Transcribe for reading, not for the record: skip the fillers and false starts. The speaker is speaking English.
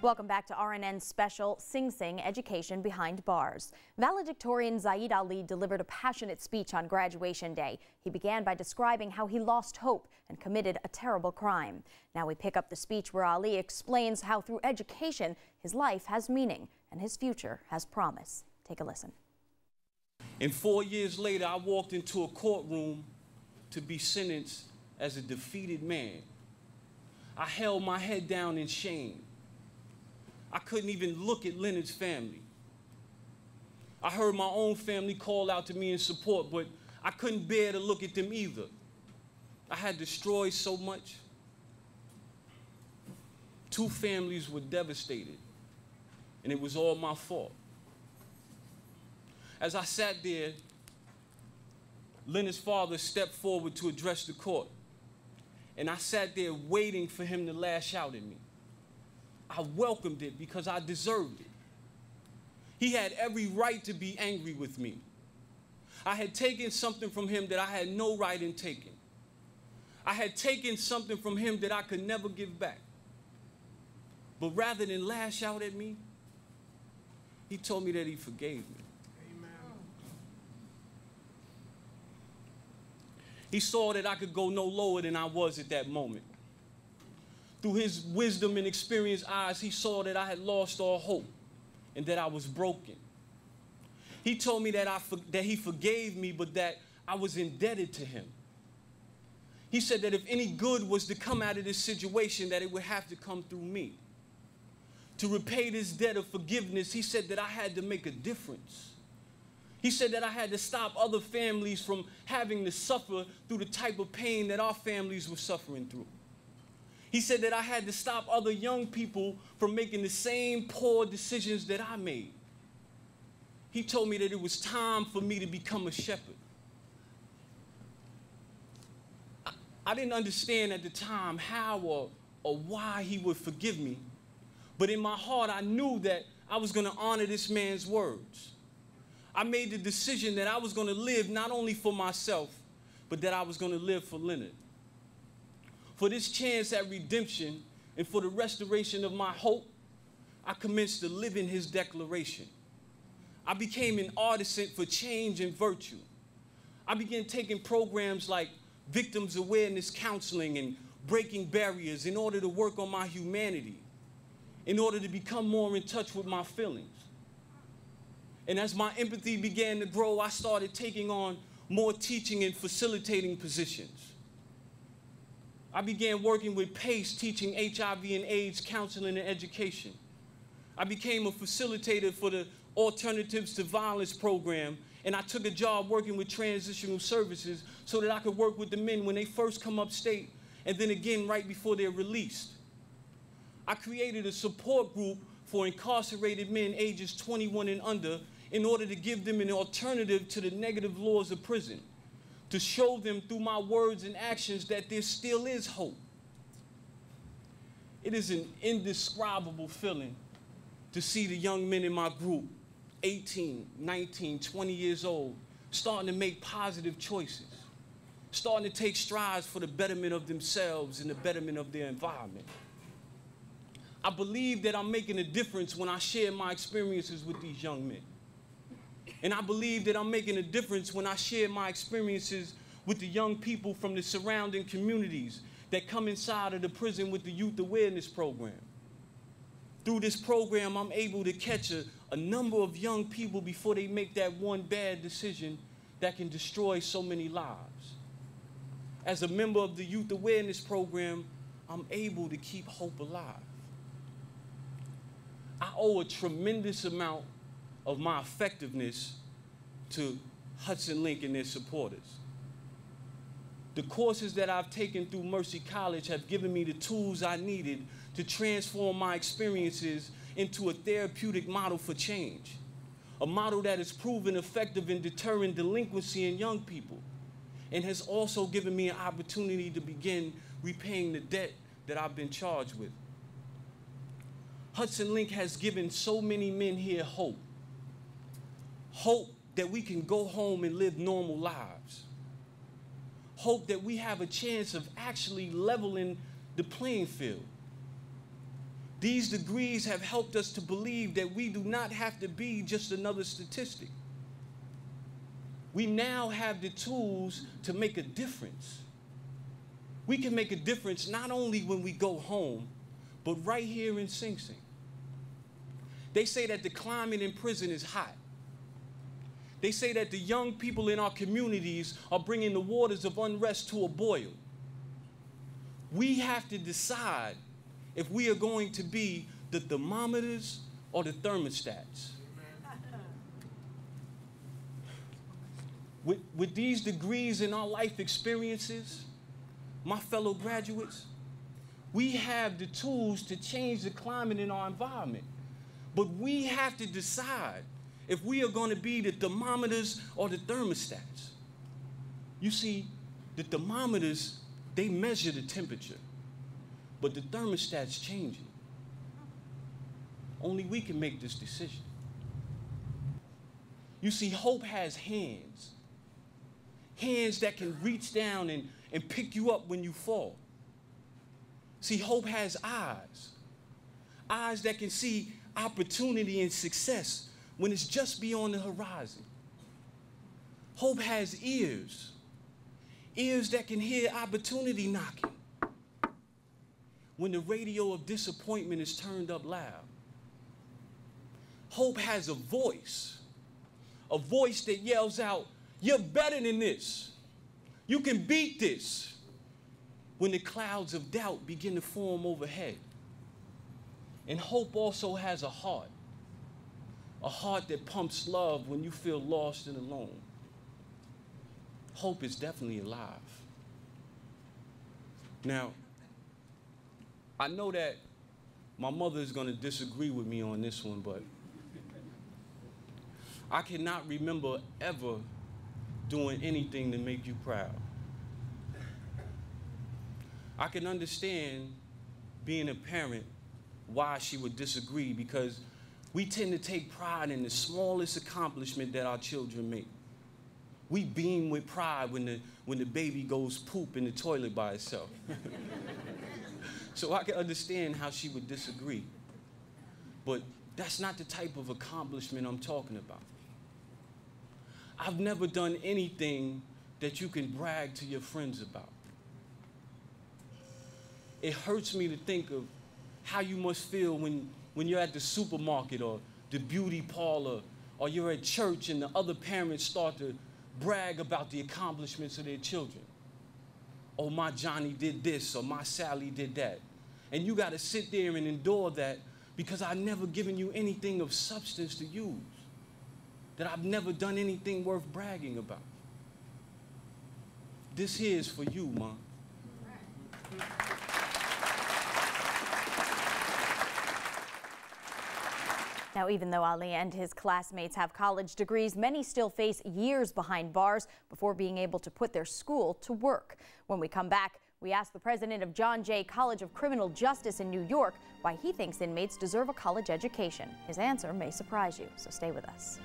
Welcome back to RNN's special Sing Sing Education Behind Bars. Valedictorian Za'id Ali delivered a passionate speech on graduation day. He began by describing how he lost hope and committed a terrible crime. Now we pick up the speech where Ali explains how through education his life has meaning and his future has promise. Take a listen. And 4 years later, I walked into a courtroom to be sentenced as a defeated man. I held my head down in shame. I couldn't even look at Leonard's family. I heard my own family call out to me in support, but I couldn't bear to look at them either. I had destroyed so much. 2 families were devastated, and it was all my fault. As I sat there, Leonard's father stepped forward to address the court, and I sat there waiting for him to lash out at me. I welcomed it because I deserved it. He had every right to be angry with me. I had taken something from him that I had no right in taking. I had taken something from him that I could never give back. But rather than lash out at me, he told me that he forgave me. Amen. He saw that I could go no lower than I was at that moment. Through his wisdom and experienced eyes, he saw that I had lost all hope and that I was broken. He told me that he forgave me, but that I was indebted to him. He said that if any good was to come out of this situation, that it would have to come through me. To repay this debt of forgiveness, he said that I had to make a difference. He said that I had to stop other families from having to suffer through the type of pain that our families were suffering through. He said that I had to stop other young people from making the same poor decisions that I made. He told me that it was time for me to become a shepherd. I didn't understand at the time how or why he would forgive me, but in my heart I knew that I was going to honor this man's words. I made the decision that I was going to live not only for myself, but that I was going to live for Leonard. For this chance at redemption and for the restoration of my hope, I commenced to live in his declaration. I became an artisan for change and virtue. I began taking programs like victims awareness counseling and breaking barriers in order to work on my humanity, in order to become more in touch with my feelings. And as my empathy began to grow, I started taking on more teaching and facilitating positions. I began working with PACE, teaching HIV and AIDS counseling and education. I became a facilitator for the Alternatives to Violence program, and I took a job working with transitional services so that I could work with the men when they first come upstate and then again right before they're released. I created a support group for incarcerated men ages 21 and under in order to give them an alternative to the negative laws of prison, to show them through my words and actions that there still is hope. It is an indescribable feeling to see the young men in my group, 18, 19, 20 years old, starting to make positive choices, starting to take strides for the betterment of themselves and the betterment of their environment. I believe that I'm making a difference when I share my experiences with these young men. And I believe that I'm making a difference when I share my experiences with the young people from the surrounding communities that come inside of the prison with the Youth Awareness Program. Through this program, I'm able to catch a number of young people before they make that one bad decision that can destroy so many lives. As a member of the Youth Awareness Program, I'm able to keep hope alive. I owe a tremendous amount of my effectiveness to Hudson Link and their supporters. The courses that I've taken through Mercy College have given me the tools I needed to transform my experiences into a therapeutic model for change, a model that has proven effective in deterring delinquency in young people, and has also given me an opportunity to begin repaying the debt that I've been charged with. Hudson Link has given so many men here hope. Hope that we can go home and live normal lives. Hope that we have a chance of actually leveling the playing field. These degrees have helped us to believe that we do not have to be just another statistic. We now have the tools to make a difference. We can make a difference not only when we go home, but right here in Sing Sing. They say that the climate in prison is hot. They say that the young people in our communities are bringing the waters of unrest to a boil. We have to decide if we are going to be the thermometers or the thermostats. With these degrees in our life experiences, my fellow graduates, we have the tools to change the climate in our environment. But we have to decide if we are going to be the thermometers or the thermostats. You see, the thermometers, they measure the temperature, but the thermostat's changing. Only we can make this decision. You see, hope has hands. Hands that can reach down and pick you up when you fall. See, hope has eyes. Eyes that can see opportunity and success when it's just beyond the horizon. Hope has ears. Ears that can hear opportunity knocking when the radio of disappointment is turned up loud. Hope has a voice that yells out, "You're better than this. You can beat this," when the clouds of doubt begin to form overhead. And hope also has a heart that pumps love when you feel lost and alone. Hope is definitely alive. Now, I know that my mother is going to disagree with me on this one, but I cannot remember ever doing anything to make you proud. I can understand being a parent why she would disagree, because we tend to take pride in the smallest accomplishment that our children make. We beam with pride when the baby goes poop in the toilet by itself. So I can understand how she would disagree. But that's not the type of accomplishment I'm talking about. I've never done anything that you can brag to your friends about. It hurts me to think of how you must feel when you're at the supermarket or the beauty parlor, or you're at church and the other parents start to brag about the accomplishments of their children. Oh, my Johnny did this, or my Sally did that. And you got to sit there and endure that because I've never given you anything of substance to use, that I've never done anything worth bragging about. This here is for you, Mom. Now, even though Ali and his classmates have college degrees, many still face years behind bars before being able to put their school to work. When we come back, we ask the president of John Jay College of Criminal Justice in New York why he thinks inmates deserve a college education. His answer may surprise you, so stay with us.